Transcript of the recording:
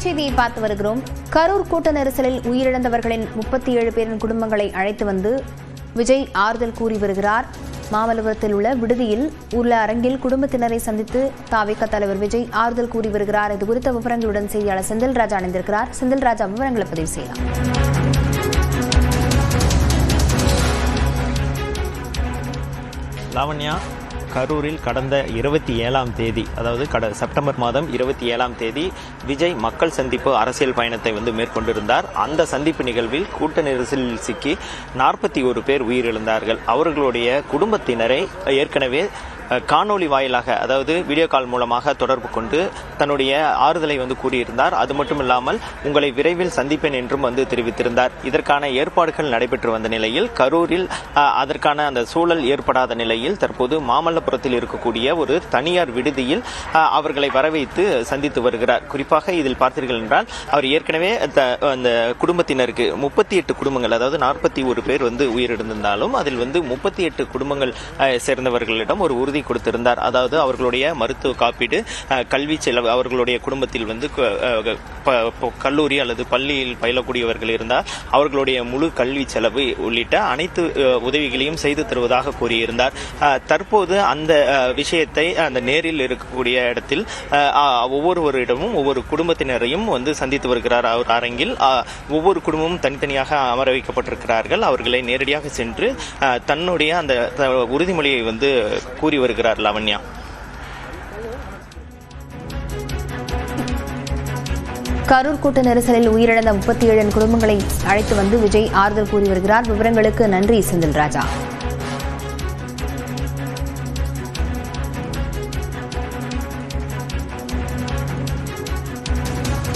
செய்தியை பார்த்து வருகிறோம். கரூர் கூட்ட நெரிசலில் உயிரிழந்தவர்களின் 37 பேரின் குடும்பங்களை அழைத்து வந்து விஜய் ஆறுதல் கூறி வருகிறார். மாமல்லபுரத்தில் உள்ள விடுதியில் உள்ள அரங்கில் குடும்பத்தினரை சந்தித்து தாவேகா தலைவர் விஜய் ஆறுதல் கூறி வருகிறார். இது குறித்த விவரங்களுடன் செய்தியாளர் செந்தில் ராஜா இணைந்திருக்கிறார். செந்தில் ராஜா, விவரங்களை பதிவு செய்யலாம். லாவண்யா, கரூரில் கடந்த 27ஆம் தேதி, அதாவது செப்டம்பர் மாதம் 27ஆம் தேதி விஜய் மக்கள் சந்திப்பு அரசியல் பயணத்தை மேற்கொண்டிருந்தார். அந்த சந்திப்பு நிகழ்வில் கூட்ட நெரிசலில் சிக்கி 41 பேர் உயிரிழந்தார்கள். அவர்களுடைய குடும்பத்தினரை ஏற்கனவே காணொலி வாயிலாக, அதாவது வீடியோ கால் மூலமாக தொடர்பு கொண்டு தன்னுடைய ஆறுதலை கூறியிருந்தார். அது மட்டும் இல்லாமல் உங்களை விரைவில் சந்திப்பேன் என்றும் தெரிவித்திருந்தார். இதற்கான ஏற்பாடுகள் நடைபெற்று வந்த நிலையில் கரூரில் அதற்கான அந்த சூழல் ஏற்படாத நிலையில் தற்போது மாமல்லபுரத்தில் இருக்கக்கூடிய ஒரு தனியார் விடுதியில் அவர்களை வரவைத்து சந்தித்து வருகிறார். குறிப்பாக இதில் பார்த்தீர்கள் என்றால் அவர் ஏற்கனவே அந்த குடும்பத்தினருக்கு 38 குடும்பங்கள், அதாவது 41 பேர் உயிரிழந்திருந்தாலும் அதில் 38 குடும்பங்கள் சேர்ந்தவர்களிடம் ஒரு உறுதி கொடுத்திருந்தார். அதாவது அவர்களுடைய மருத்துவ காப்பீடு, கல்வி செலவு, அவர்களுடைய குடும்பத்தில் கல்லூரி அல்லது பள்ளியில் பயிலக்கூடியவர்கள் இருந்தால் அவர்களுடைய முழு கல்வி செலவு உள்ளிட்ட அனைத்து உதவிகளையும் செய்து தருவதாக கூறியிருந்தார். தற்போது அந்த விஷயத்தை அந்த நேரில் இருக்கக்கூடிய இடத்தில் ஒவ்வொருவரிடமும் ஒவ்வொரு குடும்பத்தினரையும் சந்தித்து வருகிறார். அவர் அரங்கில் ஒவ்வொரு குடும்பமும் தனித்தனியாக அமர வைக்கப்பட்டிருக்கிறார்கள். அவர்களை நேரடியாக சென்று தன்னுடைய அந்த உறுதிமொழியை கூறி வருகிறார். லாவண்யா, கரூர் கூட்ட நெரிசலில் உயிரிழந்த 37 குடும்பங்களை அழைத்து வந்து விஜய் ஆறுதல் கூறி வருகிறார். விவரங்களுக்கு நன்றி செந்தில் ராஜா.